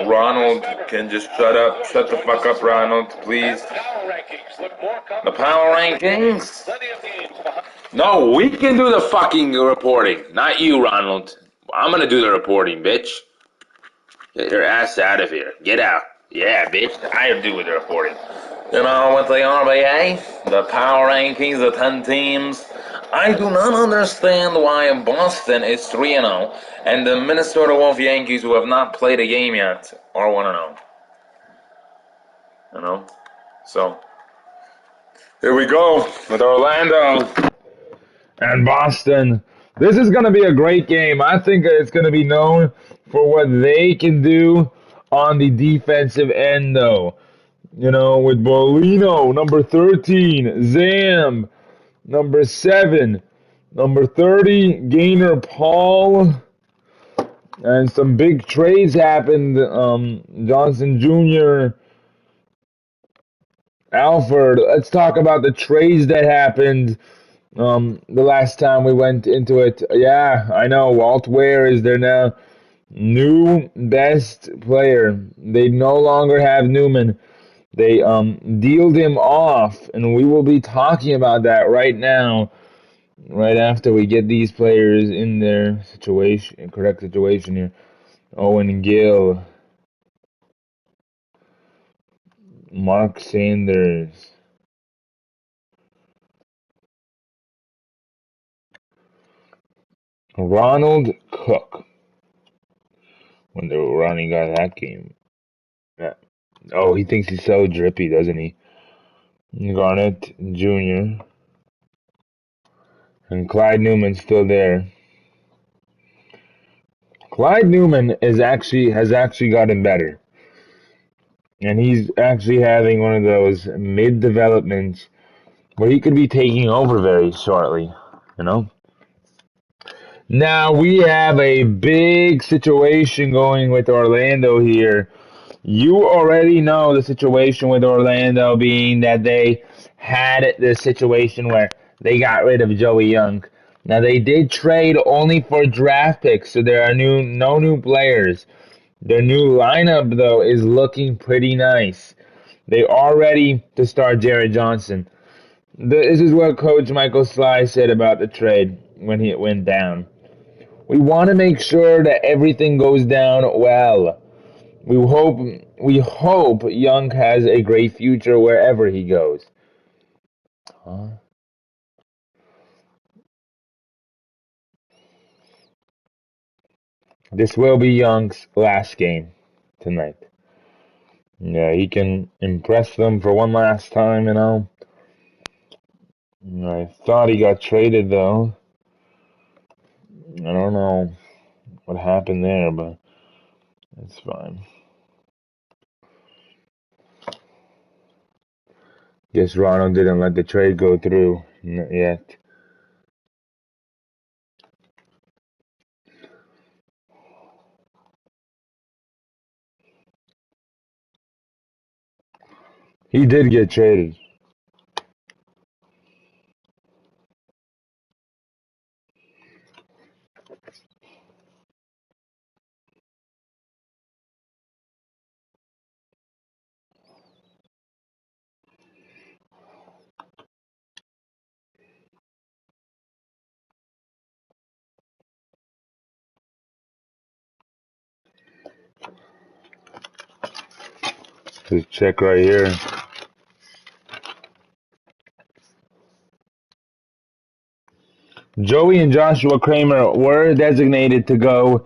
Ronald can just shut up. Shut the fuck up, Ronald, please. The power rankings? No, we can do the fucking reporting. Not you, Ronald. I'm gonna do the reporting, bitch. Get your ass out of here. Get out. Yeah, bitch. I do with the reporting. You know, with the RBA, the power rankings, the 10 teams, I do not understand why Boston is 3-0 and the Minnesota Wolf Yankees, who have not played a game yet, are 1-0. You know? So, here we go with Orlando and Boston. This is going to be a great game. I think it's going to be known for what they can do on the defensive end, though. You know, with Bolino, number 13, Zam, number 7, number 30, Gaynor Paul, and some big trades happened. Johnson Jr., Alford. Let's talk about the trades that happened the last time we went into it. Yeah, I know, Walt Ware is their now new best player. They no longer have Newman. They dealed him off, and we will be talking about that right now, right after we get these players in their situation, correct situation here. Owen Gill, Mark Sanders, Ronald Cook. Wonder what Ronnie got that game. Yeah. Oh, he thinks he's so drippy, doesn't he? Garnett Jr. and Clyde Newman's still there. Clyde Newman has actually gotten better. And he's actually having one of those mid developments where he could be taking over very shortly, you know? Now we have a big situation going with Orlando here. You already know the situation with Orlando being that they had this situation where they got rid of Joey Young. Now they did trade only for draft picks, so there are no new players. Their new lineup though is looking pretty nice. They are ready to start Jared Johnson. This is what Coach Michael Sly said about the trade when it went down. We want to make sure that everything goes down well. We hope Young has a great future wherever he goes. Huh? This will be Young's last game tonight. Yeah, he can impress them for one last time, you know. I thought he got traded though. I don't know what happened there, but it's fine. Guess Ronald didn't let the trade go through yet. He did get traded. Just check right here. Joey and Joshua Kramer were designated to go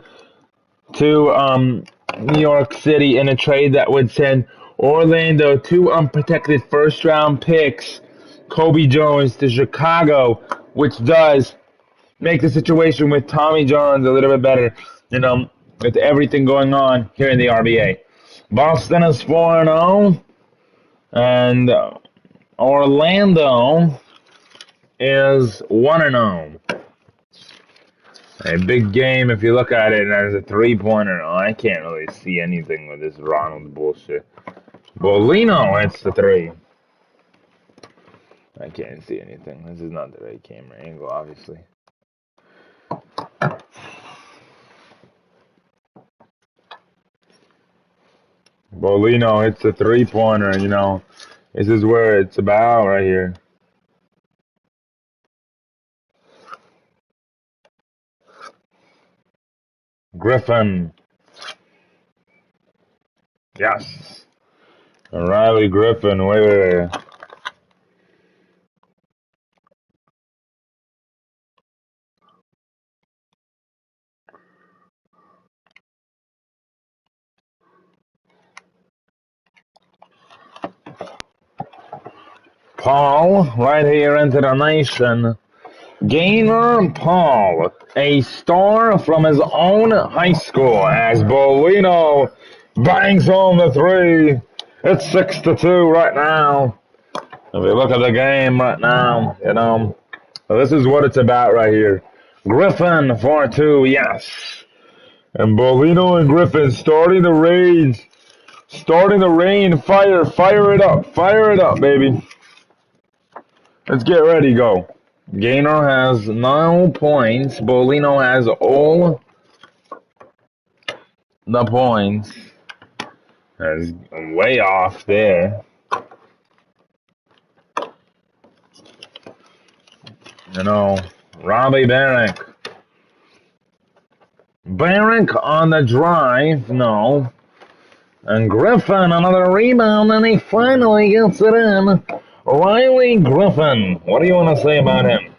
to New York City in a trade that would send Orlando 2 unprotected first-round picks, Kobe Jones to Chicago, which does make the situation with Tommy Johns a little bit better, you know, with everything going on here in the RBA. Boston is 4-0, and Orlando is 1-0. A big game if you look at it as a three-pointer. Oh, I can't really see anything with this Ronald bullshit. Bolino, it's the 3. I can't see anything. This is not the right camera angle, obviously. Bolino hits a three-pointer, you know. This is where it's about right here. Griffin. Yes. Riley Griffin. Wait. Paul, right here into the nation. Gaynor Paul, a star from his own high school, as Bolino bangs home the three. It's 6-2 right now. If you look at the game right now, you know, this is what it's about right here. Griffin for two, yes. And Bolino and Griffin starting the rage, starting the rain, fire it up, baby. Let's get ready, go. Gaynor has 9 points. Bolino has all the points. That's way off there. You know, Robbie Barrick. Barrick on the drive, no. And Griffin, another rebound, and he finally gets it in. Riley Griffin, what do you want to say about him?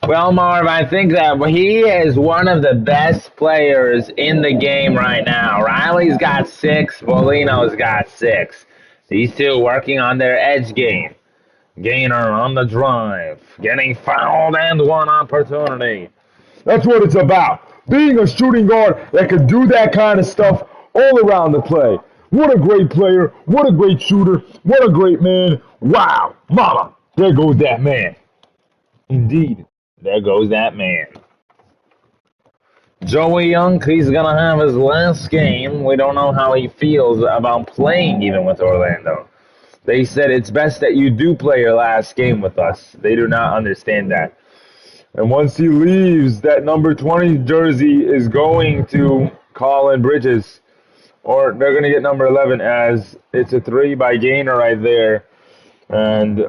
Well, Marv, I think that he is one of the best players in the game right now. Riley's got 6, Bolino's got 6. These two working on their edge game. Gaynor on the drive, getting fouled and one opportunity. That's what it's about. Being a shooting guard that can do that kind of stuff all around the play. What a great player. What a great shooter. What a great man. Wow. Mama, there goes that man. Indeed, there goes that man. Joey Young, he's going to have his last game. We don't know how he feels about playing even with Orlando. They said it's best that you do play your last game with us. They do not understand that. And once he leaves, that number 20 jersey is going to Colin Bridges. Or they're going to get number 11 as it's a 3 by Gaynor right there. And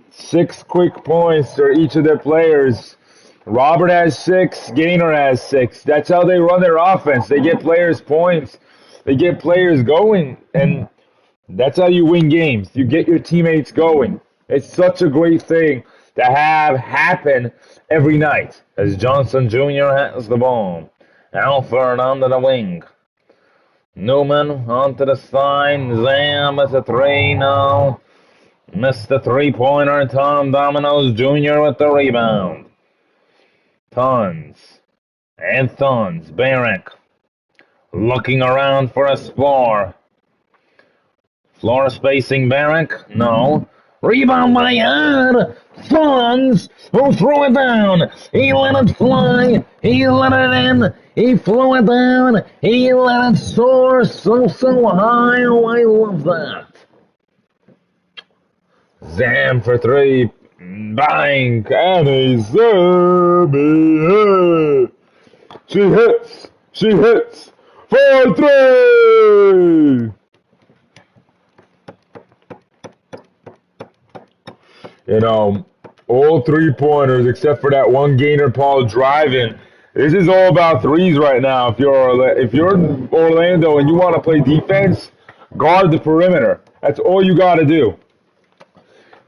6 quick points for each of their players. Robert has 6, Gaynor has 6. That's how they run their offense. They get players points. They get players going. And that's how you win games. You get your teammates going. It's such a great thing to have happen every night. As Johnson Jr. has the ball. Alford onto the wing. Newman onto the side. Zam is a 3 now. Missed the three-pointer. Tom Dominoes Jr. with the rebound. Tons. Barrick. Looking around for a score. Floor spacing Barrick? No. Rebound by Ed. Tons, who threw it down. He let it fly. He let it in. He flew it down. He let it soar so high. Oh, I love that. Zam for 3. Bang. And a serve. She hits. For 3. You know, all 3-pointers except for that one Gaynor Paul driving. This is all about threes right now. If you're Orlando and you want to play defense, guard the perimeter. That's all you got to do.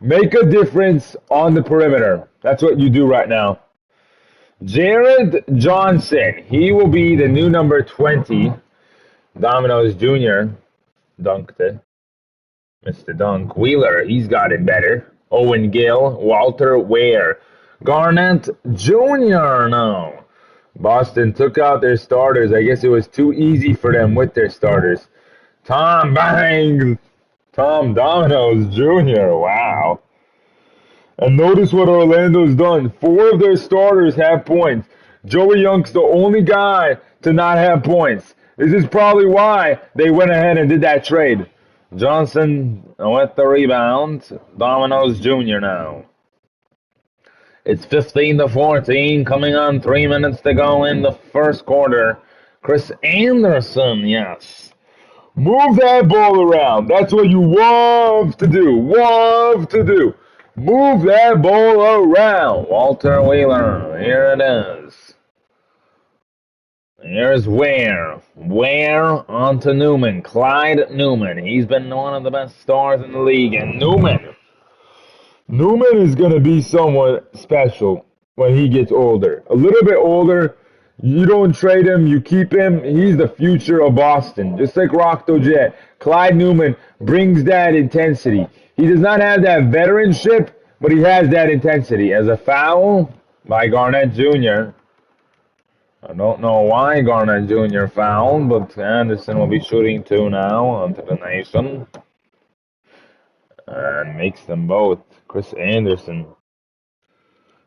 Make a difference on the perimeter. That's what you do right now. Jared Johnson, he will be the new number 20. Dominoes Jr. dunked it. Mr. Dunk. Wheeler, he's got it better. Owen Gill, Walter Ware. Garnett Jr. now. Boston took out their starters. I guess it was too easy for them with their starters. Tom Dominoes Jr. Wow. And notice what Orlando's done. 4 of their starters have points. Joey Young's the only guy to not have points. This is probably why they went ahead and did that trade. Johnson with the rebound. Dominoes Jr. now. It's 15-14, coming on 3 minutes to go in the first quarter. Chris Anderson, yes. Move that ball around. That's what you love to do. Love to do. Move that ball around. Walter Wheeler. Here it is. Here's Ware. Ware onto Newman. Clyde Newman. He's been one of the best stars in the league. And Newman is going to be someone special when he gets older. A little bit older. You don't trade him. You keep him. He's the future of Boston. Just like Rockto Jet. Clyde Newman brings that intensity. He does not have that veteranship, but he has that intensity. As a foul by Garnett Jr., I don't know why Garnett Jr. fouled, but Anderson will be shooting two now onto the nation. And makes them both. Chris Anderson.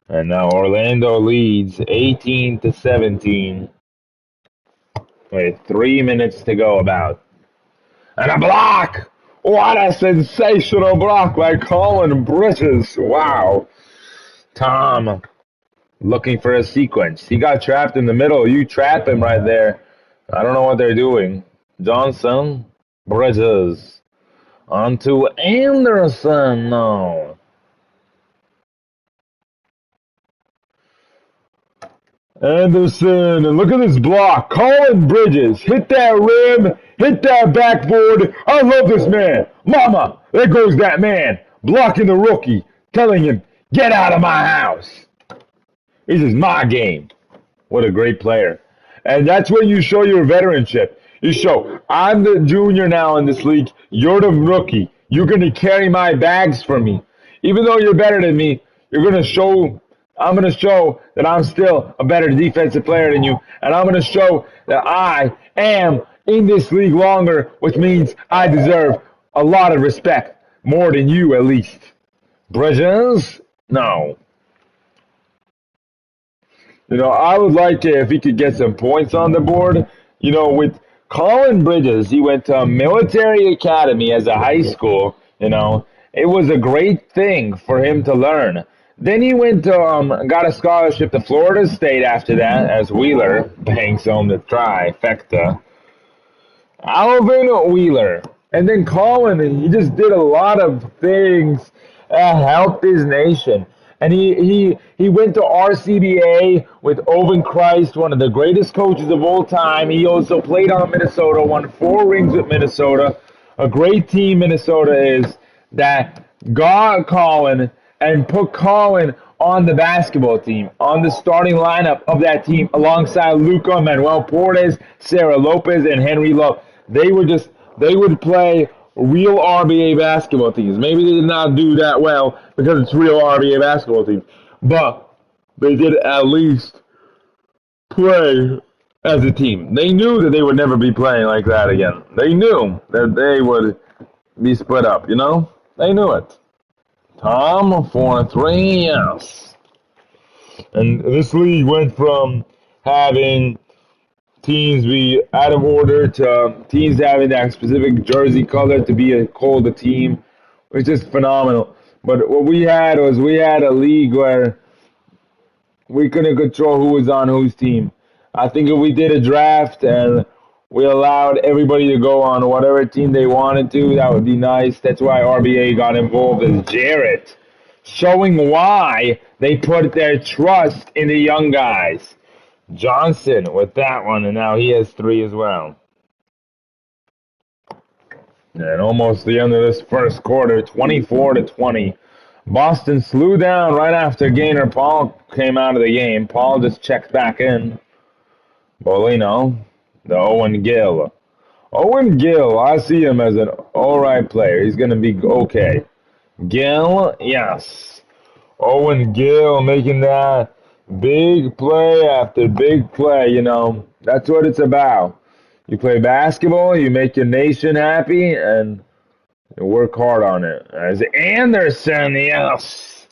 And now Orlando leads 18-17 with 3 minutes to go about. And a block! What a sensational block by Colin Bridges. Wow. Tom looking for a sequence. He got trapped in the middle. You trap him right there. I don't know what they're doing. Johnson, Bridges. On to Anderson now. Anderson, and look at this block. Colin Bridges, hit that rim, hit that backboard. I love this man. Mama, there goes that man, blocking the rookie, telling him, get out of my house. This is my game. What a great player. And that's when you show your veteranship. You show, I'm the junior now in this league. You're the rookie. You're going to carry my bags for me. Even though you're better than me, you're going to show, I'm going to show that I'm still a better defensive player than you. And I'm going to show that I am in this league longer, which means I deserve a lot of respect. More than you, at least. Bridges? No. You know, I would like it if he could get some points on the board. You know, with Colin Bridges, he went to a military academy as a high school. You know, it was a great thing for him to learn. Then he went to, got a scholarship to Florida State after that, as Wheeler banks home the trifecta. Alvin Wheeler. And then Colin, he just did a lot of things that helped his nation. And he went to RCBA with Owen Christ, one of the greatest coaches of all time. He also played on Minnesota, won 4 rings with Minnesota. A great team Minnesota is that got Colin and put Colin on the basketball team, on the starting lineup of that team alongside Luca, Manuel Portes, Sarah Lopez, and Henry Love. They would play real RBA basketball teams. Maybe they did not do that well because it's real RBA basketball teams, but they did at least play as a team. They knew that they would never be playing like that again. They knew that they would be split up, you know? They knew it. Tom, 4-3, yes. And this league went from having teams be out of order to teams having that specific jersey color to be called a team, which is phenomenal. But what we had was a league where we couldn't control who was on whose team. I think if we did a draft and we allowed everybody to go on whatever team they wanted to, that would be nice. That's why RBA got involved as Jarrett, showing why they put their trust in the young guys. Johnson with that one, and now he has 3 as well. And almost the end of this first quarter, 24-20. Boston slew down right after Gaynor Paul came out of the game. Paul just checked back in. Bolino, the Owen Gill. Owen Gill, I see him as an alright player. He's going to be okay. Gill, yes. Owen Gill making that big play after big play, you know. That's what it's about. You play basketball, you make your nation happy, and you work hard on it. As Anderson, yes.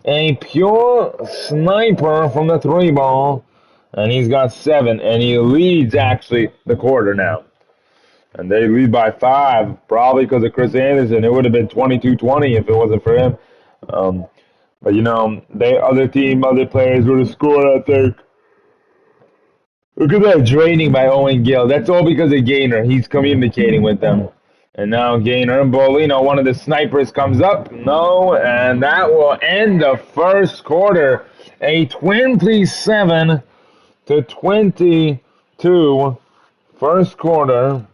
A pure sniper from the 3 ball. And he's got 7, and he leads, actually, the quarter now. And they lead by 5, probably because of Chris Anderson. It would have been 22-20 if it wasn't for him. But, you know, other players would have scored, I think. Look at that draining by Owen Gill. That's all because of Gainer. He's communicating with them. And now Gainer and Bolino, one of the snipers, comes up. No, and that will end the first quarter. A 27-22 first quarter.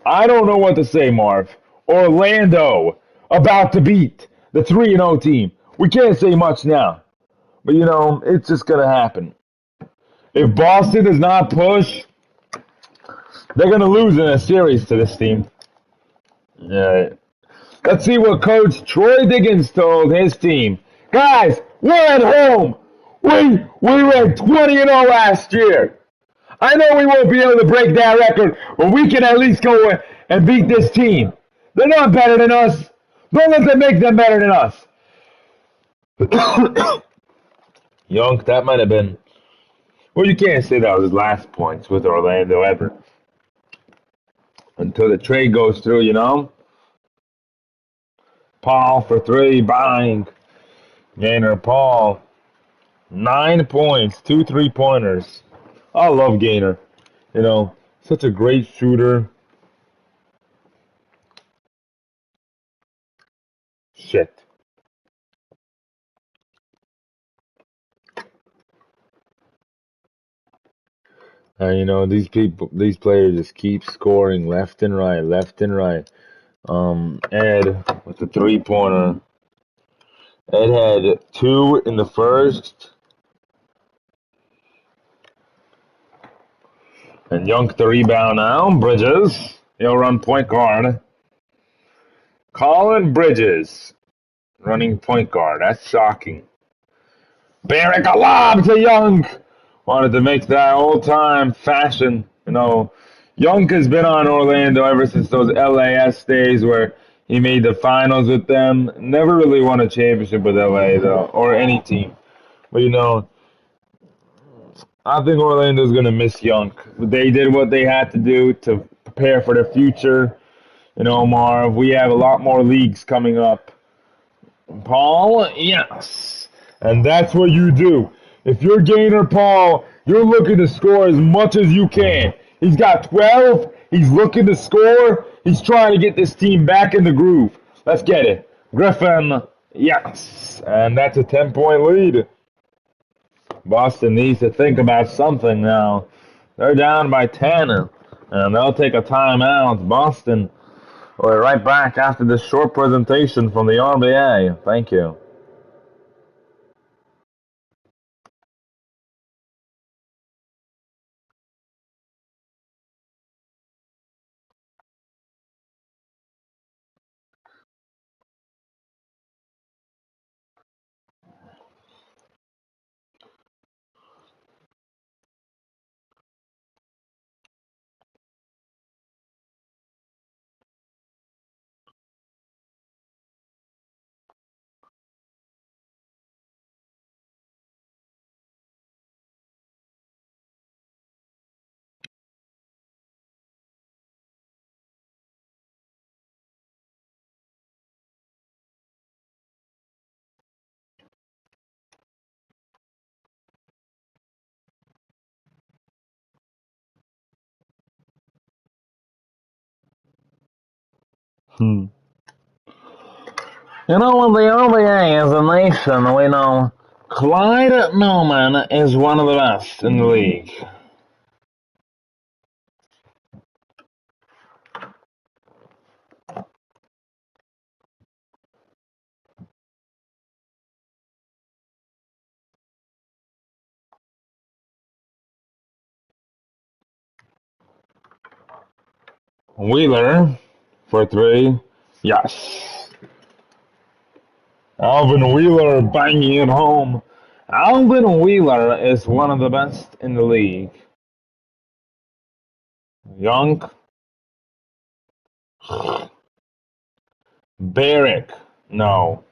I don't know what to say, Marv. Orlando about to beat the 3-0 team. We can't say much now. But, it's just going to happen. If Boston does not push, they're going to lose in a series to this team. Yeah. Let's see what Coach Troy Diggins told his team. Guys, we're at home. We went 20-0 last year. I know we won't be able to break that record, but we can at least go and beat this team. They're not better than us. Don't let them make them better than us. Young, that might have been. Well, you can't say that was his last points with Orlando ever. Until the trade goes through. Paul for three, bang. Gainer, Paul. 9 points, 2 3-pointers. I love Gainer. Such a great shooter. Shit. These players just keep scoring left and right, left and right. Ed with the 3-pointer. Ed had 2 in the first. And Young the rebound now. Bridges. He'll run point guard. Colin Bridges running point guard. That's shocking. Barrick a lob to Young. Wanted to make that old-time fashion. Young has been on Orlando ever since those LAS days where he made the finals with them. Never really won a championship with LA, though, or any team. But, I think Orlando's going to miss Young. They did what they had to do to prepare for the future. Marv, we have a lot more leagues coming up. Paul, yes. And that's what you do. If you're Gainer Paul, you're looking to score as much as you can. He's got 12. He's looking to score. He's trying to get this team back in the groove. Let's get it. Griffin, yes. And that's a 10-point lead. Boston needs to think about something now. They're down by 10, and they'll take a timeout. Boston, we're right back after this short presentation from the RBA. Thank you. Hmm. What the RBA is a nation, we know Clyde Newman is one of the best in the league. Wheeler for three. Yes. Alvin Wheeler banging it home. Alvin Wheeler is one of the best in the league. Young. Barrick. No.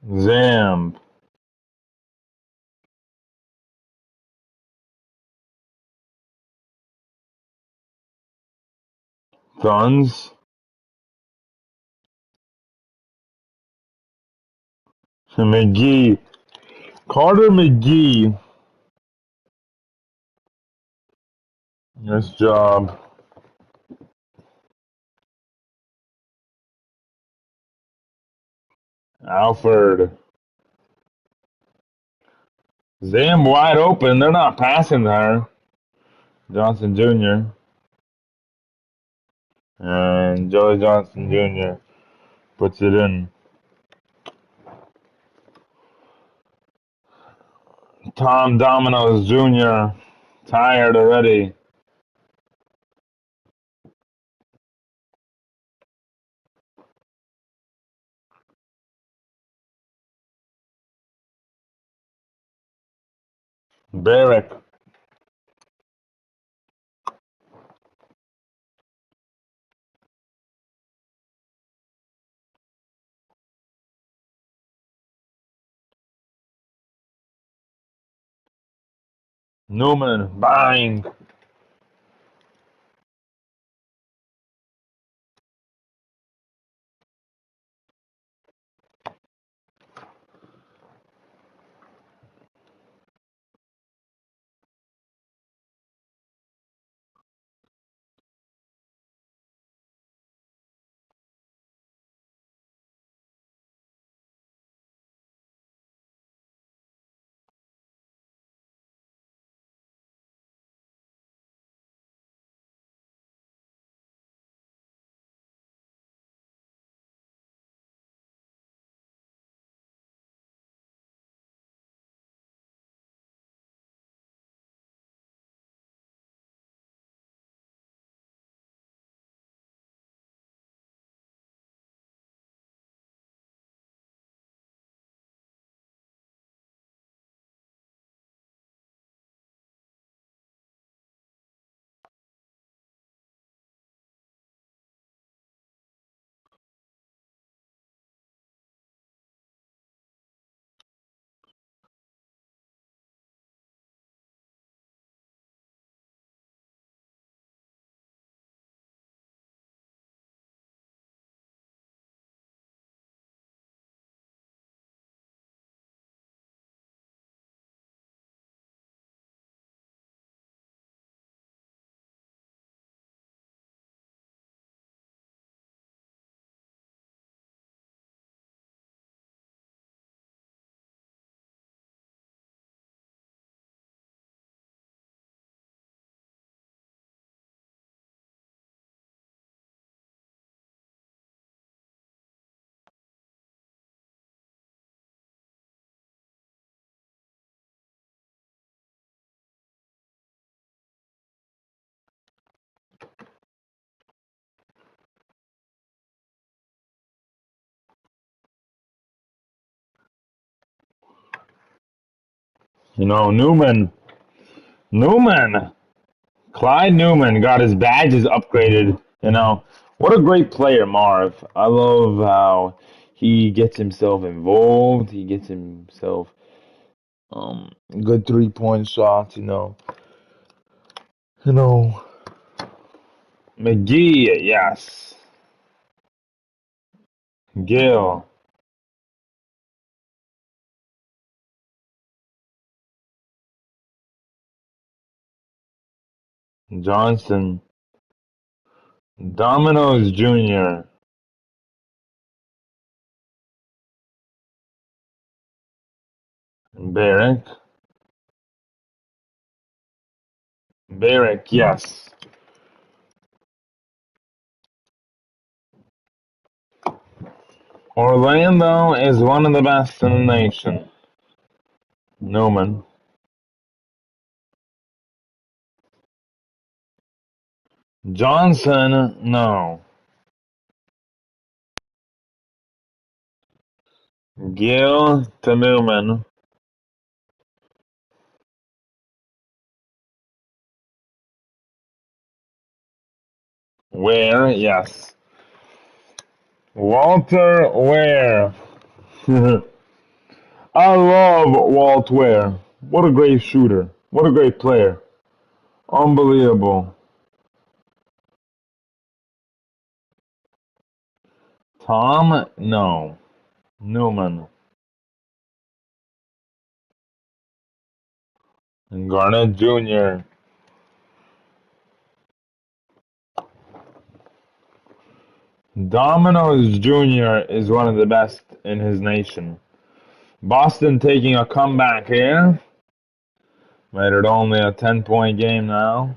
Zamb. Guns. McGee. Carter McGee. Nice job. Alford. Zam wide open. They're not passing there. Johnson Jr. And Joey Johnson Jr. puts it in. Tom Domino's Jr. tired already. Barrick. Newman. Bang. Newman. Newman. Clyde Newman got his badges upgraded. What a great player, Marv. I love how he gets himself involved. He gets himself good 3-point shots. You know, McGee, yes. Gill, Johnson, Domino's Jr., Barrick, Barrick, yes. Orlando is one of the best in the nation. Newman, Johnson, no. Gill to Newman, Ware, yes. Walter Ware. I love Walt Ware. What a great shooter. What a great player. Unbelievable. Tom? No. Newman. And Garnett Jr. Domino's Jr. is one of the best in his nation. Boston taking a comeback here. Made it only a 10-point game now.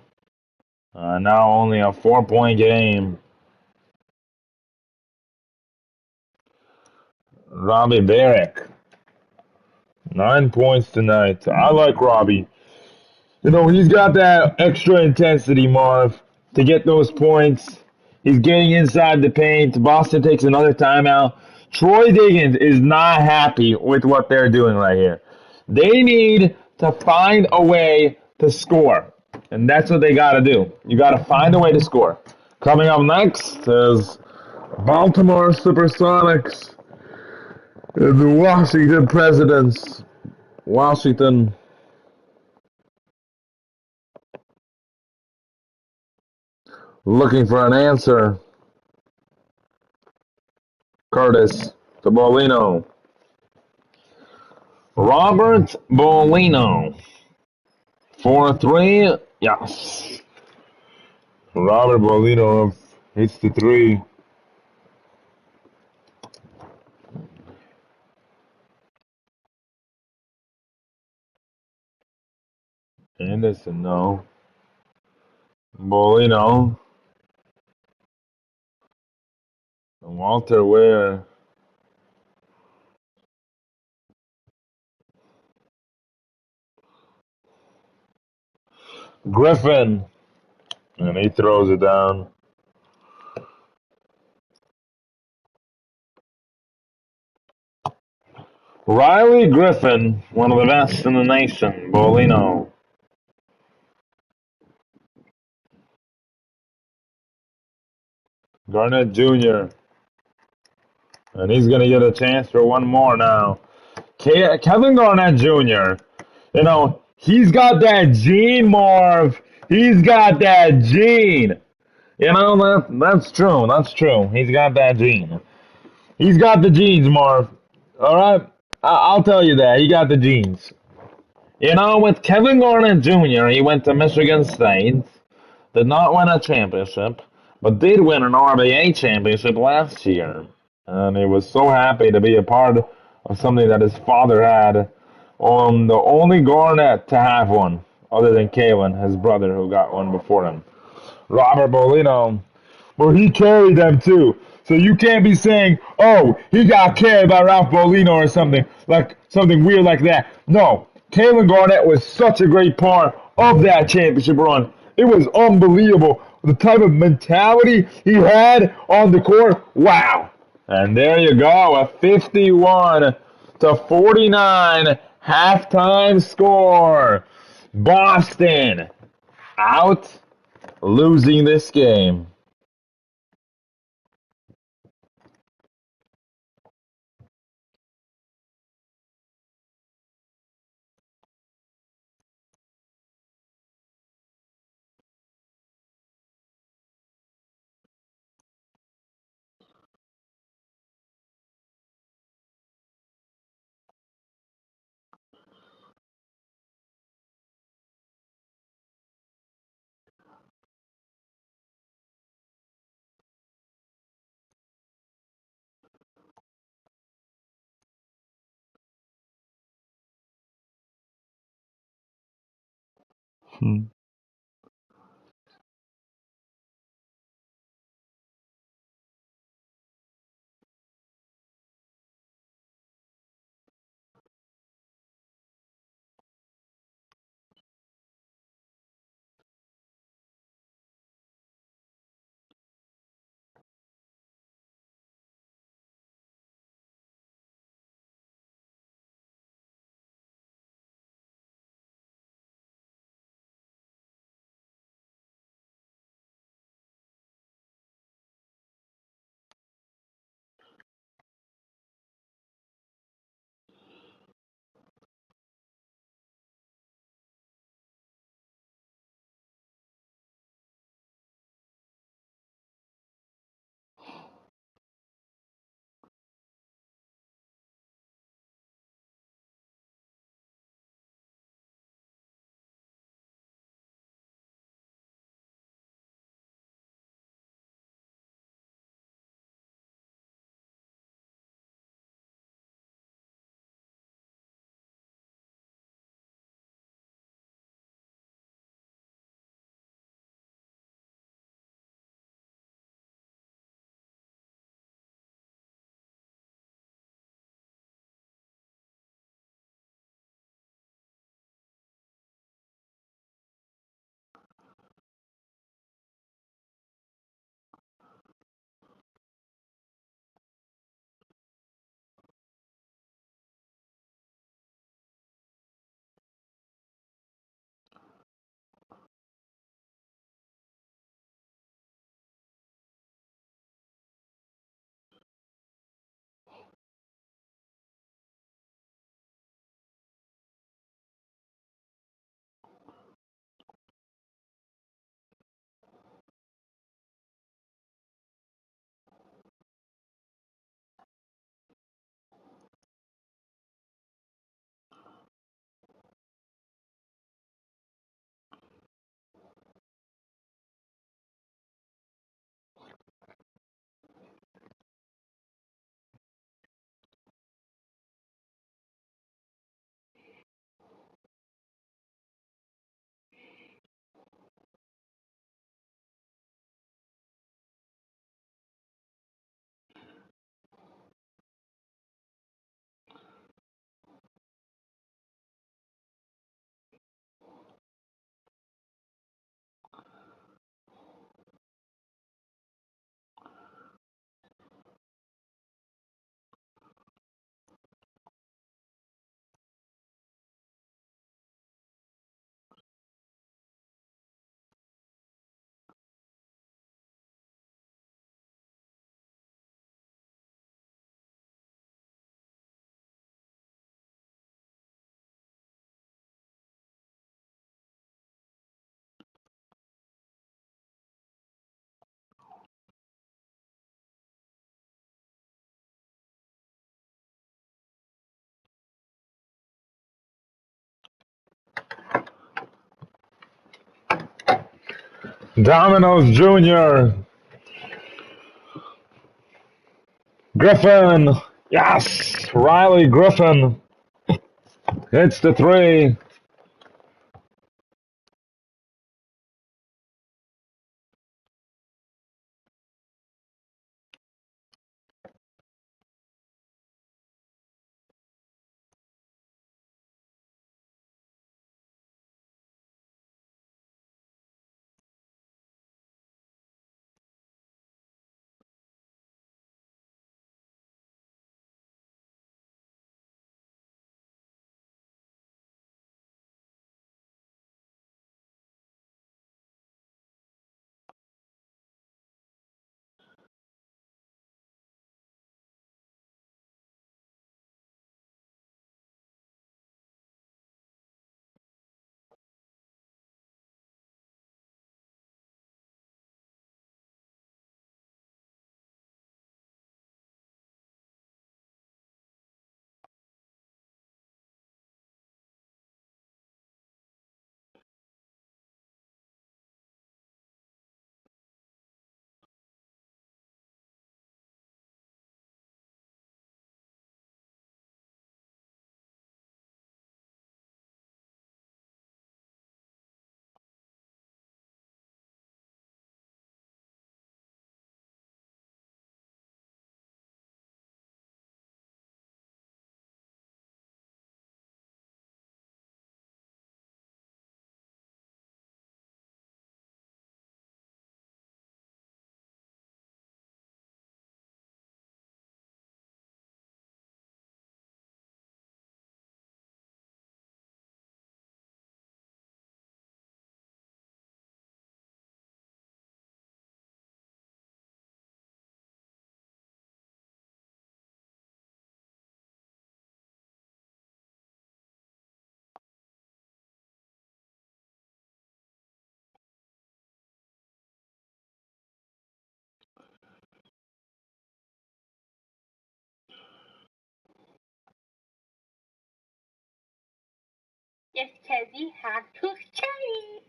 Now only a 4-point game. Robbie Barrick. 9 points tonight. I like Robbie. You know, he's got that extra intensity, Marv, to get those points. He's getting inside the paint. Boston takes another timeout. Troy Diggins is not happy with what they're doing right here. They need to find a way to score. And that's what they got to do. You got to find a way to score. Coming up next is Baltimore Supersonics and the Washington Presidents. Washington looking for an answer. Curtis to Bolino. Robert Bolino. 4-3. Yes. Robert Bolino hits the three. Anderson, no. Bolino. Walter Ware. Griffin. And he throws it down. Riley Griffin, one of the best in the nation. Bolino. Garnett Jr. And he's going to get a chance for one more now. Kevin Garnett Jr. You know, he's got that gene, Marv. He's got that gene. You know, that's true. That's true. He's got that gene. He's got the genes, Marv. All right? I'll tell you that. He got the genes. You know, with Kevin Garnett Jr., he went to Michigan State, did not win a championship, but did win an RBA championship last year. And he was so happy to be a part of something that his father had. The only Garnett to have one, other than Kalen, his brother, who got one before him. Robert Bolino, well, he carried them too. So you can't be saying, oh, he got carried by Ralph Bolino or something, like something weird like that. No, Kalen Garnett was such a great part of that championship run. It was unbelievable. The type of mentality he had on the court, wow. And there you go, a 51-49 halftime score. Boston out, losing this game. Hmm. Domino's Jr. Griffin. Yes. Riley Griffin hits the three. Just because you have to study.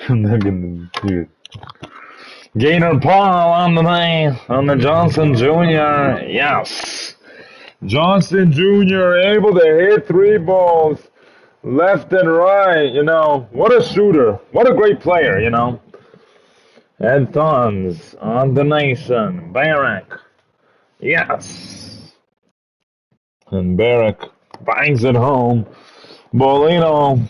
Dude. Gainer Paul on the night on the Johnson Jr. Yes. Johnson Jr. able to hit three balls left and right. What a shooter. What a great player, And Thons on the nation. Barrack. Yes. And Barrack bangs it home. Bolino.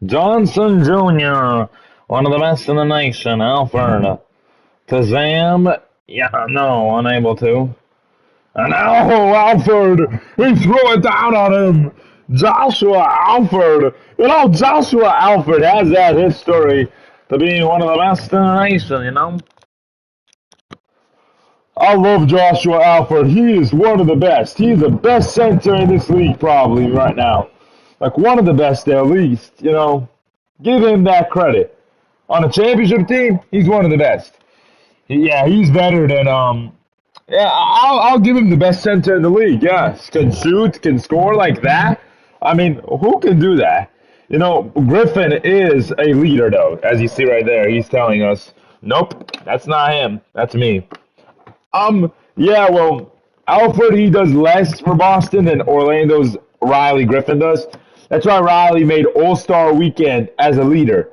Johnson Jr., one of the best in the nation. Alford. Kazam. Yeah, no, unable to. And Alford, he threw it down on him. Joshua Alford. Joshua Alford has that history to being one of the best in the nation. I love Joshua Alford. He is one of the best. He's the best center in this league probably right now. Like one of the best at least. Give him that credit. On a championship team, he's one of the best. Yeah, he's better than Yeah, I'll give him the best center in the league. Yes, can shoot, can score like that. I mean, who can do that? Griffin is a leader, though, as you see right there. He's telling us, nope, that's not him. That's me. Yeah, well, Alfred, he does less for Boston than Orlando's Riley Griffin does. That's why Riley made All-Star Weekend as a leader.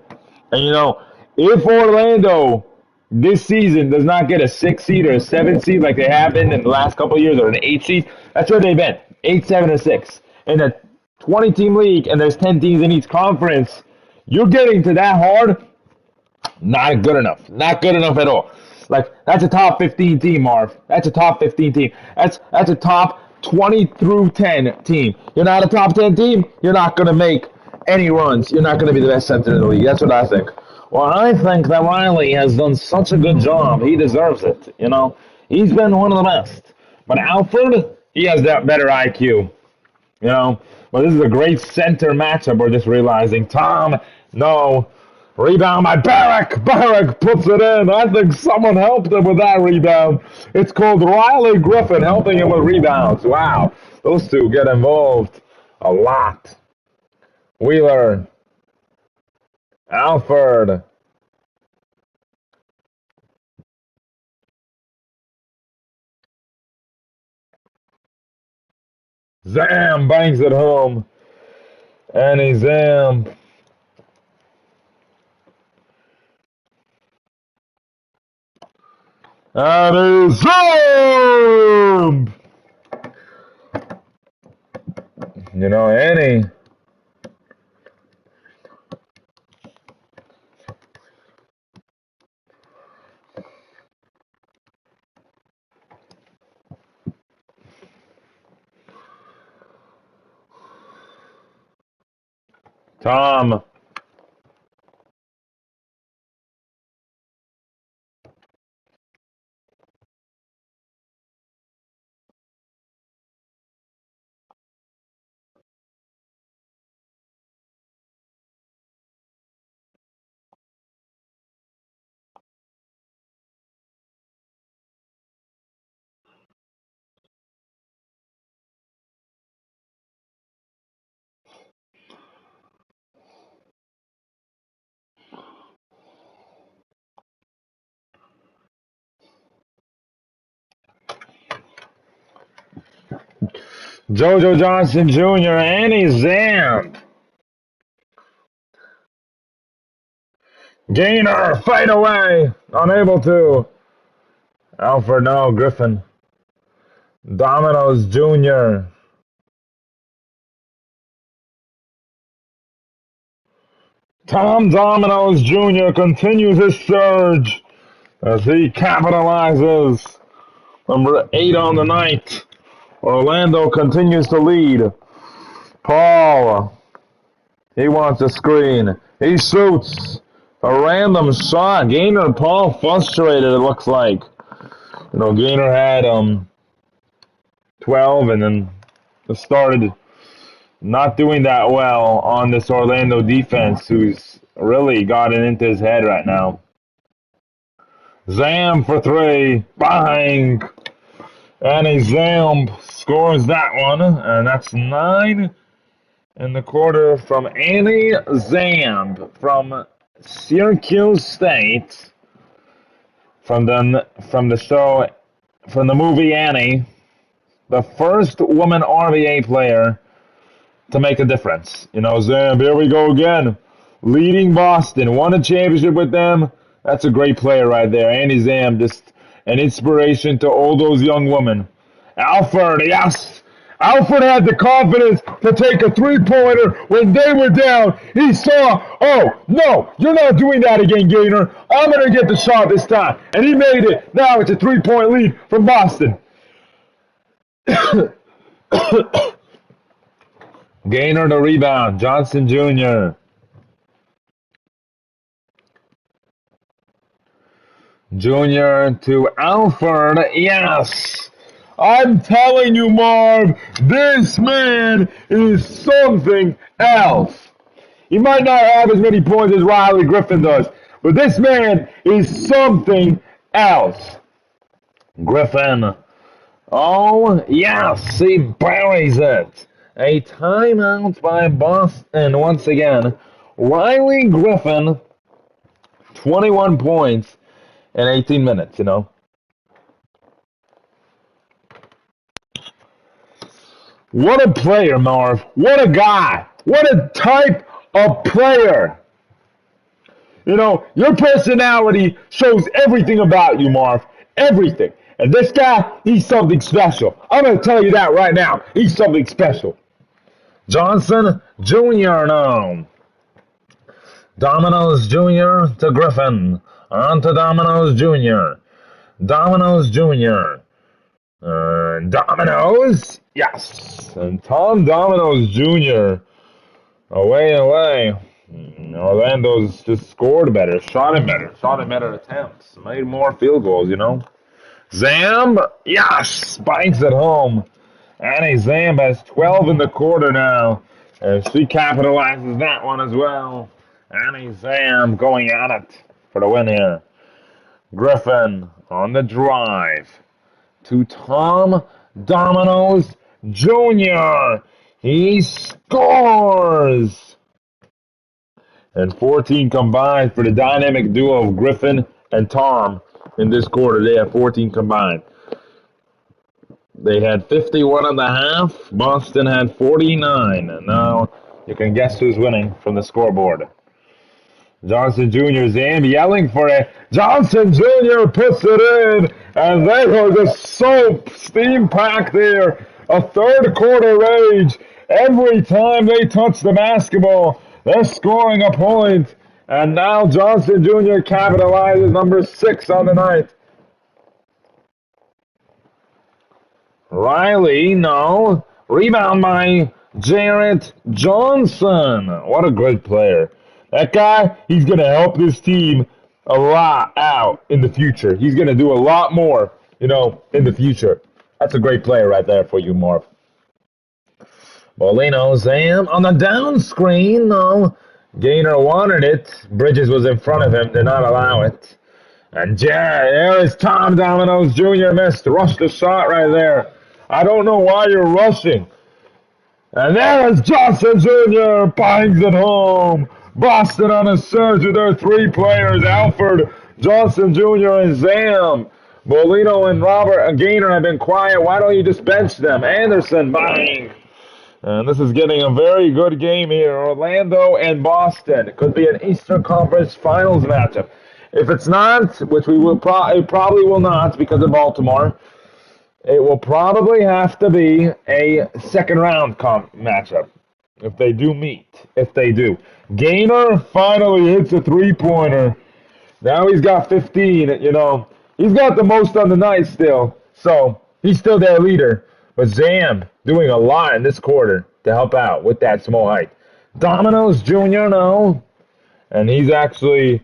And, if Orlando this season does not get a 6 seed or a 7 seed like they have been in the last couple of years or an 8 seed, that's where they've been. 8, 7, or 6. And 20-team league and there's 10 teams in each conference, you're getting to that hard, not good enough. Not good enough at all. Like, that's a top 15 team, Marv. That's a top 15 team. That's a top 20 through 10 team. You're not a top 10 team, you're not going to make any runs. You're not going to be the best center in the league. That's what I think. Well, I think that Riley has done such a good job. He deserves it, you know. He's been one of the best. But Alfred, he has that better IQ, you know. But this is a great center matchup. We're just realizing. Tom, no. Rebound by Barrack. Barrack puts it in. I think someone helped him with that rebound. It's called Riley Griffin helping him with rebounds. Wow. Those two get involved a lot. Wheeler. Alford. Zam bangs it home. And he Zam. And he's Zam! You know, Annie. Tom. JoJo Johnson Jr. and he's Zam. Gainer, fade away. Unable to. Alfred, no. Griffin. Domino's Jr. Tom Domino's Jr. continues his surge as he capitalizes. Number 8 on the night. Orlando continues to lead. Paul. He wants a screen. He shoots. A random shot. Gainer and Paul frustrated, it looks like. You know, Gainer had 12 and then started not doing that well on this Orlando defense, who's really gotten into his head right now. Zam for 3. Bang! And a Zam scores that one. And that's 9 in the quarter from Annie Zam from Syracuse State. From the show, from the movie Annie. The first woman RBA player to make a difference. You know, Zam, here we go again. Leading Boston, won a championship with them. That's a great player right there. Andy Zam, just an inspiration to all those young women. Alfred, yes. Alfred had the confidence to take a three-pointer when they were down. He saw, oh, no, you're not doing that again, Gainer. I'm going to get the shot this time. And he made it. Now it's a three-point lead from Boston. Gainer the rebound. Johnson Jr. Junior to Alford. Yes. I'm telling you, Marv, this man is something else. He might not have as many points as Riley Griffin does, but this man is something else. Griffin. Oh, yes, he buries it. A timeout by Boston once again. Riley Griffin, 21 points in 18 minutes, you know. What a player, Marv. What a guy. What a type of player. You know, your personality shows everything about you, Marv. Everything. And this guy, he's something special. I'm going to tell you that right now. He's something special. Johnson Jr. now. Domino's Jr. to Griffin. On to Domino's Jr. Domino's Jr. Domino's. Yes. And Tom Domino's Jr. Away. Orlando's just scored better, shot in better attempts, made more field goals, Zam, yes, banks at home. Annie Zam has 12 in the quarter now, and she capitalizes that one as well. Annie Zam going at it for the win here. Griffin on the drive to Tom Domino's Jr. He scores! And 14 combined for the dynamic duo of Griffin and Tom in this quarter. They have 14 combined. They had 51 and a half. Boston had 49. And now you can guess who's winning from the scoreboard. Johnson Jr. Zam yelling for it. Johnson Jr. puts it in. And they are just so steam-packed there. A third quarter rage. Every time they touch the basketball, they're scoring a point. And now Johnson Jr. capitalizes number 6 on the night. Riley, no. Rebound by Jarrett Johnson. What a great player. That guy, he's going to help this team a lot out in the future. He's going to do a lot more, in the future. That's a great player right there for you, Marv. Bolino, Zam on the down screen, no. Gaynor wanted it. Bridges was in front of him, did not allow it. And there is Tom Domino's Jr. missed. Rushed the shot right there. I don't know why you're rushing. And there is Johnson Jr. bangs it home. Boston on a surge with their 3 players, Alford, Johnson Jr., and Zam. Bolino and Robert Gaynor have been quiet. Why don't you just bench them? Anderson, bang. And this is getting a very good game here. Orlando and Boston. It could be an Eastern Conference Finals matchup. If it's not, which we will it probably will not because of Baltimore, it will probably have to be a second round matchup. If they do meet. If they do. Gaynor finally hits a 3-pointer. Now he's got 15, He's got the most on the night still. So he's still their leader. But Zam doing a lot in this quarter to help out with that small height. Domino's Jr. no. And he's actually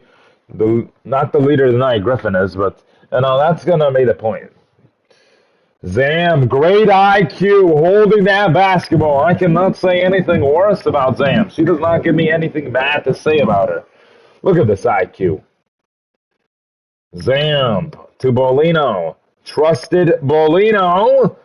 not the leader of the night, Griffin is, but that's gonna make the point. Zam, great IQ, holding that basketball. I cannot say anything worse about Zam. She does not give me anything bad to say about her. Look at this IQ. Zam to Bolino. Trusted Bolino.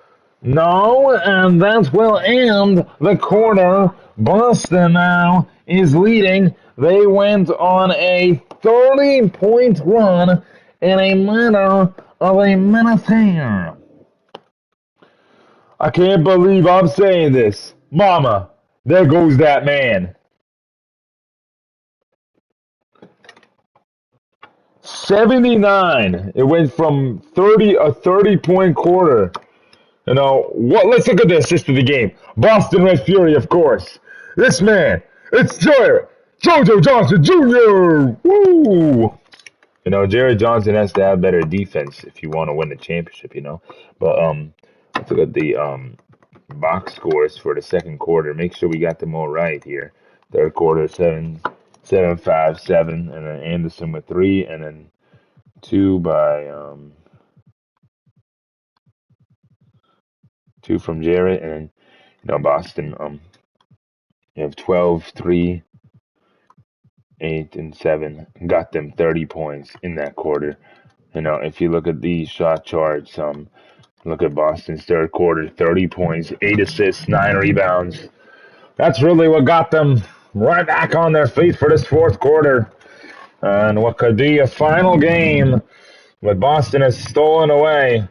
No, and that will end the quarter. Boston now is leading. They went on a 30-point run in a matter of a minute here. I can't believe I'm saying this. Mama, there goes that man. 79. It went from a 30-point quarter. Let's look at the assist of the game. Boston Red Fury, of course. This man, it's JoJo Johnson Jr. Woo! Jared Johnson has to have better defense if you want to win the championship, But let's look at the box scores for the second quarter. Make sure we got them all right here. Third quarter, 7, 5, 7, and then Anderson with 3, and then 2 by 2 from Jarrett, and Boston. You have 12, 3, 8, and 7. Got them 30 points in that quarter. If you look at the shot charts, look at Boston's third quarter, 30 points, 8 assists, 9 rebounds. That's really what got them right back on their feet for this fourth quarter. And what could be a final game, but Boston has stolen away.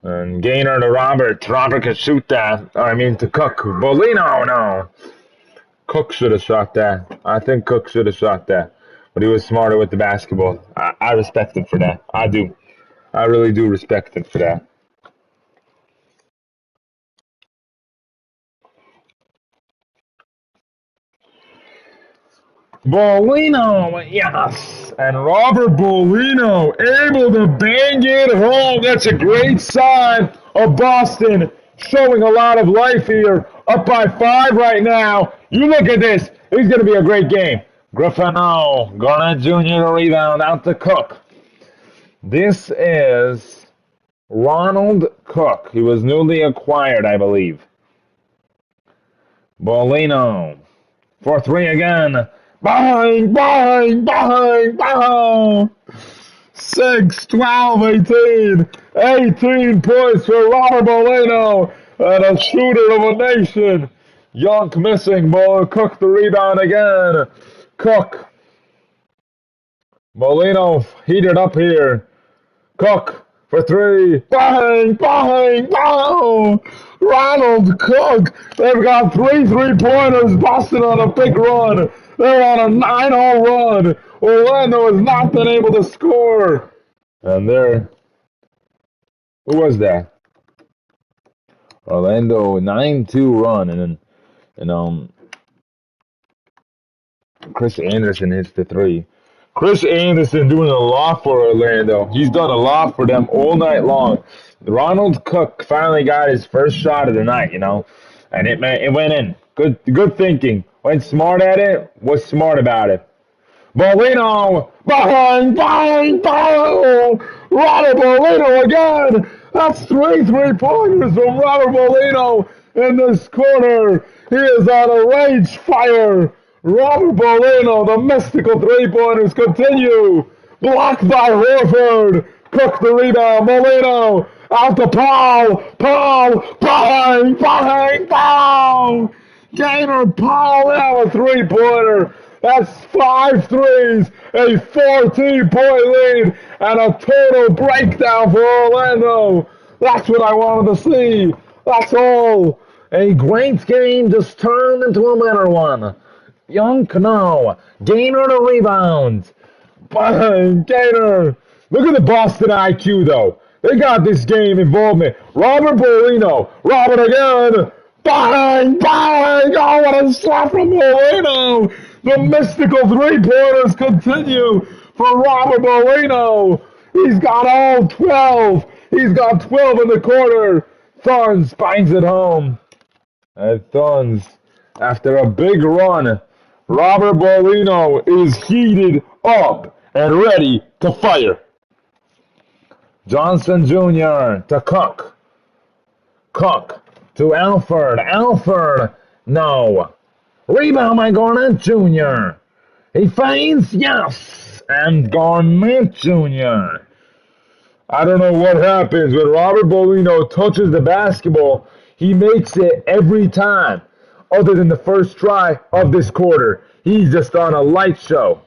And Gaynor to Robert. Robert could shoot that. To Cook. Bolino, no. Cook should have shot that. I think Cook should have shot that. But he was smarter with the basketball. I respect him for that. I do. I really do respect him for that. Bolino, yes. And Robert Bolino able to bang it home. That's a great sign of Boston showing a lot of life here. Up by 5 right now. You look at this. It's going to be a great game. Griffino, Garnett Jr. to rebound out to Cook. This is Ronald Cook. He was newly acquired, I believe. Bolino for 3 again. Bang, bang, bang, bang. 6, 12, 18. 18 points for Robert Bolino. And a shooter of a nation. Young missing. Cook the rebound again. Cook. Bolino heated up here. Cook for 3. Bang, bang, bang. Ronald Cook. They've got 3 3-pointers. Boston on a big run. They're on a 9-0 run. Orlando has not been able to score. And there, who was that? Orlando 9-2 run, and then Chris Anderson hits the 3. Chris Anderson doing a lot for Orlando. He's done a lot for them all night long. Ronald Cook finally got his first shot of the night, and it went in. Good thinking. Went smart at it. Was smart about it. Bolino, bang, bang, bang! Robert Bolino again. That's 3 3-pointers from Robert Bolino in this quarter. He is on a rage fire. Robert Bolino, the mystical 3-pointers continue. Blocked by Horford. Cook the rebound. Bolino out to Paul. Paul, bang, bang, bang! Gainer Paul now a 3-pointer. That's 5 threes, a 14-point lead, and a total breakdown for Orlando. That's what I wanted to see. That's all. A great game just turned into a better one. Young Cano, Gainer to rebound. Bang, Gainer. Look at the Boston IQ, though. They got this game involvement. Robert Bolino. Robert again. Bang, bang. Oh, what a shot from Bolino. The mystical 3-pointers continue for Robert Bolino. He's got all 12. He's got 12 in the quarter. Thuns bangs it home. And Thuns, after a big run, Robert Bolino is heated up and ready to fire. Johnson Jr. to Cook. Cook to Alford. Alford, no. Rebound by Garnett Jr. He feints, yes. And Garnett Jr. I don't know what happens when Robert Bolino touches the basketball. He makes it every time, other than the first try of this quarter. He's just on a light show.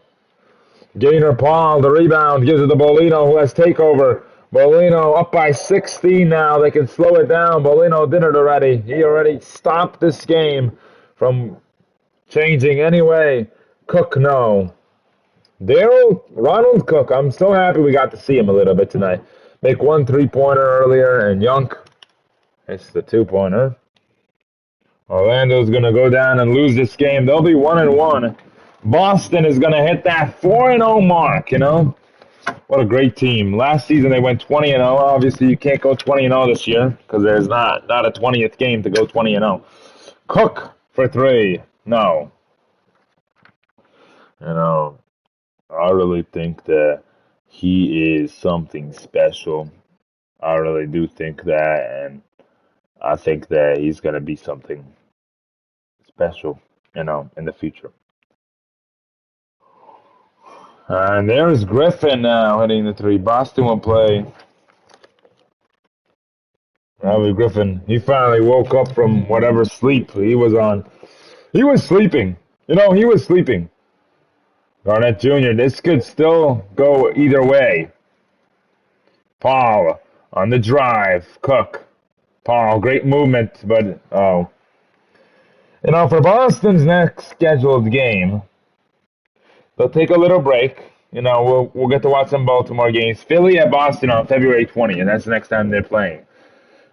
Gainer Paul, the rebound, gives it to Bolino, who has takeover. Bolino up by 16 now. They can slow it down. Bolino did it already. He already stopped this game from changing anyway. Cook, no. Ronald Cook, I'm so happy we got to see him a little bit tonight. Make 1 3-pointer earlier, and Younk hits the 2-pointer. Orlando's going to go down and lose this game. They'll be 1-1. Boston is going to hit that 4-0 mark, What a great team. Last season they went 20-0. Obviously, you can't go 20-0 this year because there's not a 20th game to go 20-0. Cook for 3. No. I really think that he is something special. I really do think that, and I think that he's going to be something special, in the future. And there's Griffin now hitting the 3. Boston will play. Robbie Griffin, he finally woke up from whatever sleep he was on. He was sleeping. He was sleeping. Garnett Jr., this could still go either way. Paul on the drive. Cook. Paul, great movement, but, for Boston's next scheduled game, they'll take a little break. We'll get to watch some Baltimore games. Philly at Boston on February 20th, and that's the next time they're playing.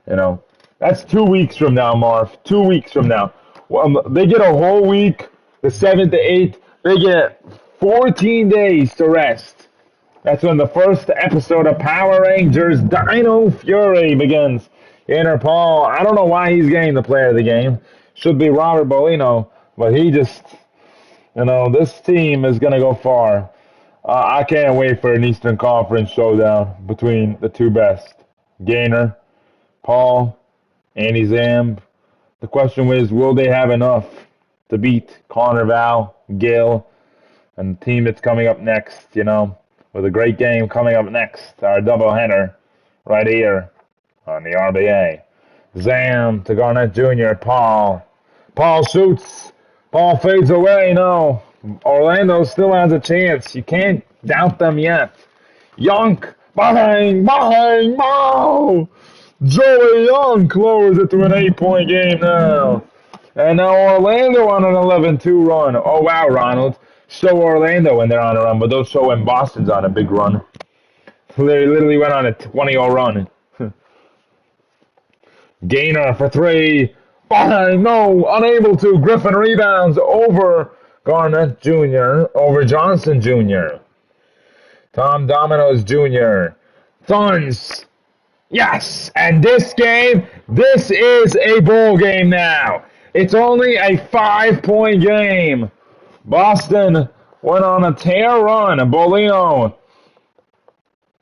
That's 2 weeks from now, Marv. 2 weeks from now. Well, they get a whole week, the 7th to 8th, They get 14 days to rest. That's when the first episode of Power Rangers Dino Fury begins. Paul, I don't know why he's getting the player of the game. Should be Robert Bolino, but he just, this team is going to go far. I can't wait for an Eastern Conference showdown between the two best. Gaynor, Paul, Andy Zamb. The question is, will they have enough to beat Connor Val, Gil, and the team that's coming up next, with a great game coming up next, our doubleheader right here on the RBA. Zam to Garnett Jr., Paul. Paul shoots. Paul fades away. No. Orlando still has a chance. You can't doubt them yet. Younk. Bang. Bang. Bang. Joey Younk lowers it to an 8-point game now. And now Orlando on an 11-2 run. Oh, wow, Ronald. Show Orlando when they're on a run, but don't show when Boston's on a big run. They literally went on a 20-0 run. Gaynor for three. No, unable to. Griffin rebounds over Garnett Jr., over Johnson Jr. Tom Dominoes Jr. Thuns. Yes, and this is a bowl game now. It's only a 5-point game. Boston went on a tear run. Bolino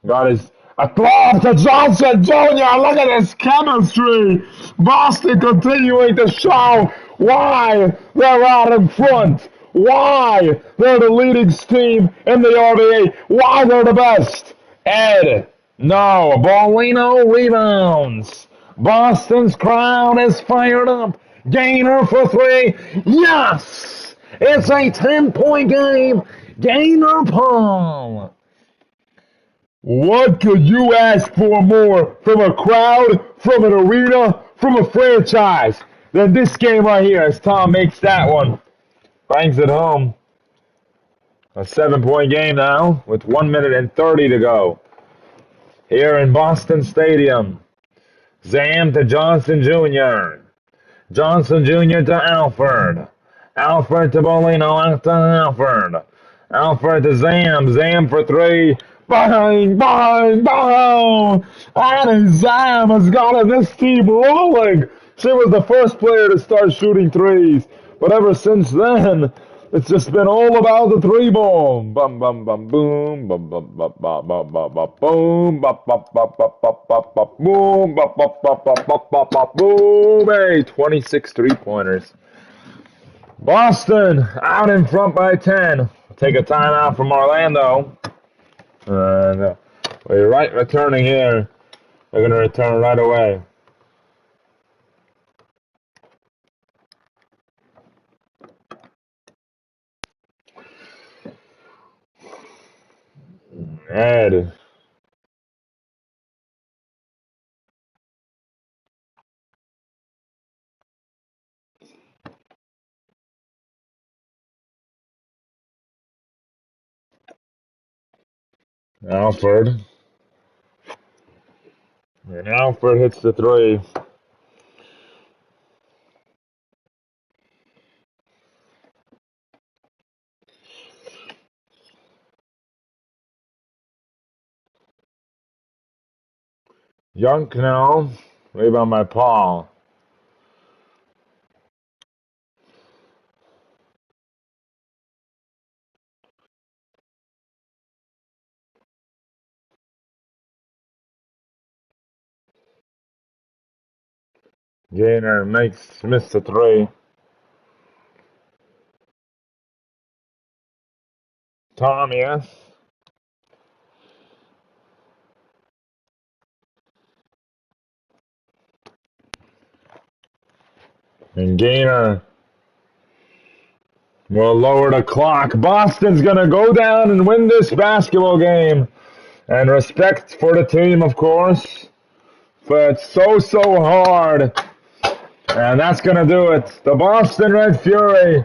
got a glove to Johnson Jr. Look at this chemistry. Boston continuing to show why they're out in front. Why they're the leading team in the RBA. Why they're the best. Ed. No. Bolino rebounds. Boston's crowd is fired up. Gaynor for three. Yes. It's a 10-point game. Gaynor Paul. What could you ask for more from a crowd, from an arena, from a franchise than this game right here as Tom makes that one. Bangs it home. A 7-point game now with 1 minute and 30 to go. Here in Boston Stadium. Zam to Johnson Jr. Johnson Jr. to Alford. Alford to Bolino after Alford. Alford to Zam. Zam for three. Bang, bang, bang! And Zam has got this team rolling. She was the first player to start shooting threes. But ever since then, it's just been all about the three ball. Bum, bum, bum, boom. Bum, bum, bum, bum, bum, bum, bum, boom. Bum, bum, bum, bum, bum, bum, bum, boom. Bum, bum, bum, bum, bum, bum, bum, boom. Hey, 26 three-pointers. Boston out in front by 10. Take a timeout from Orlando. And we're returning here. We're going to return right away. Ed. Alford. And Alford hits the three. Young now. Rebound by Paul. Gaynor missed the three. Tom, yes. And Gaynor will lower the clock. Boston's going to go down and win this basketball game. And respect for the team, of course. But it's so hard. And that's going to do it. The Boston Red Fury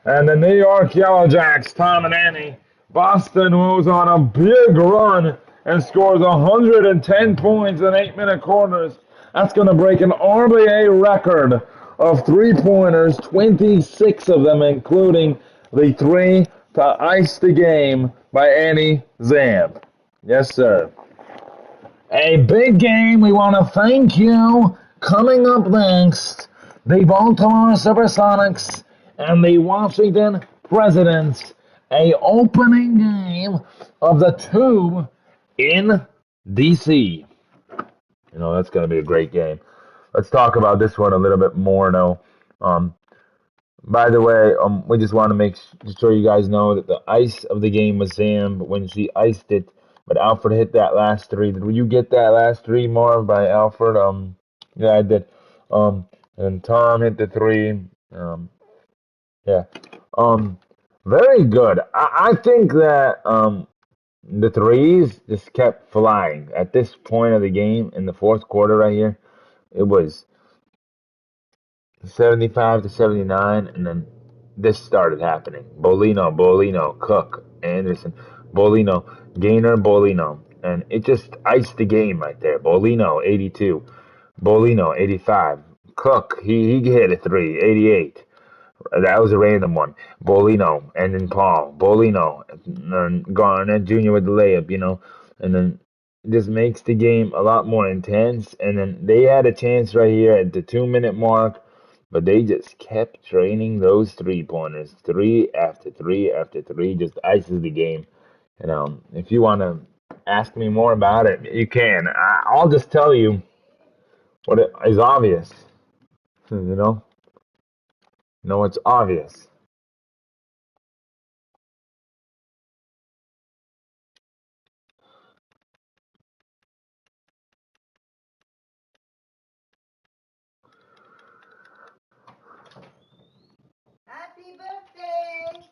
and the New York Yellow Jacks, Tom and Annie. Boston moves on a big run and scores 110 points in 8-minute quarters. That's going to break an RBA record of three-pointers, 26 of them, including the three to ice the game by Annie Zamb. Yes, sir. A big game. We want to thank you. Coming up next, the Baltimore Supersonics and the Washington Presidents. A opening game of the two in D.C. You know, that's going to be a great game. Let's talk about this one a little bit more now. Um, by the way, we just want to make sure you guys know that the ice of the game was Sam when she iced it, but Alfred hit that last three. Did you get that last three, Marv, by Alfred? Yeah, I did. And Tom hit the three. Yeah. Um, very good. I think that the threes just kept flying at this point of the game in the fourth quarter right here. It was 75 to 79, and then this started happening. Bolino, Cook, Anderson, Bolino, Gainer, Bolino, and it just iced the game right there. Bolino, 82, Bolino, 85, Cook, he hit a three, 88. That was a random one. Bolino, and then Paul, Bolino, and Garnett Jr. with the layup, and then this makes the game a lot more intense. And then they had a chance right here at the 2 minute mark, but they just kept training those 3 pointers, three after three after three, just ices the game. And if you want to ask me more about it, you can. I'll just tell you what is obvious. It's obvious. Happy birthday!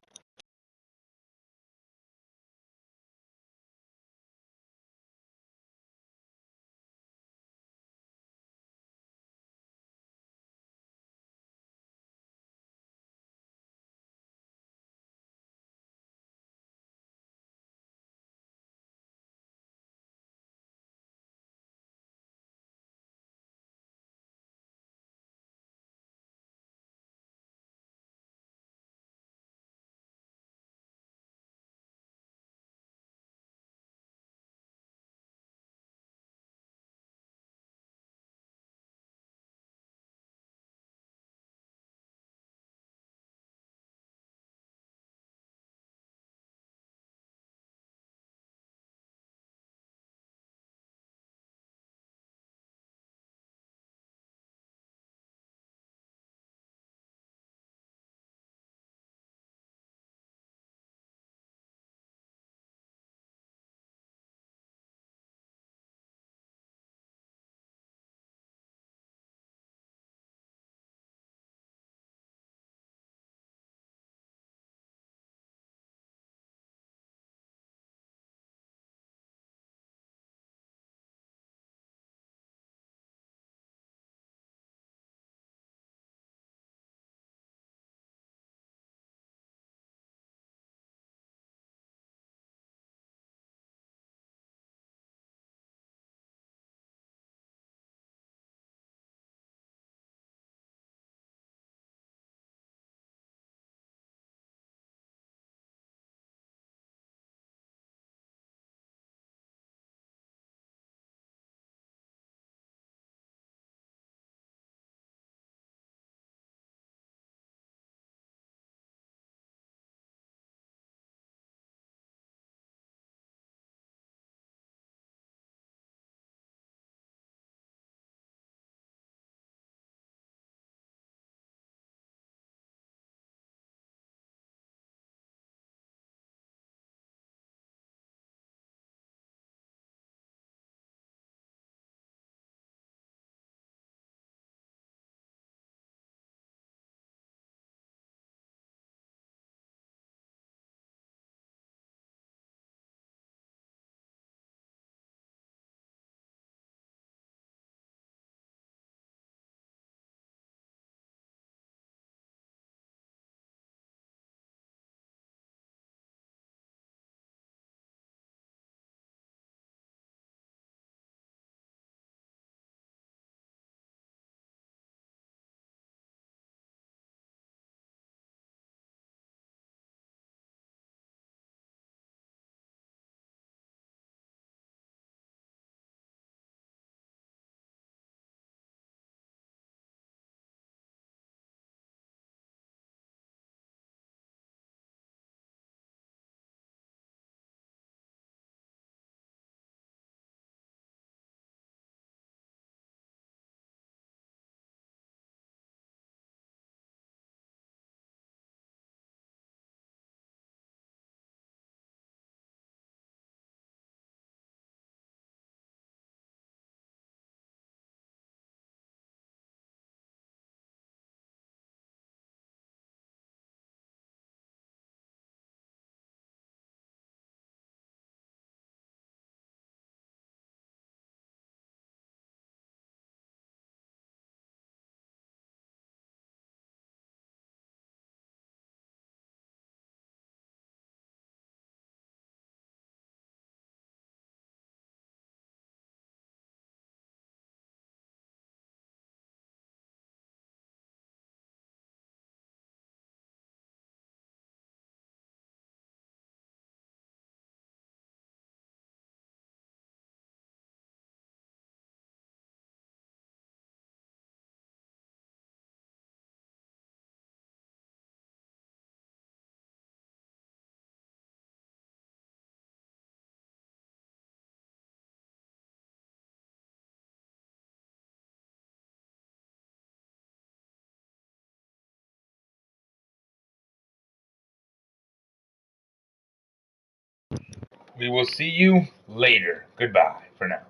We will see you later. Goodbye for now.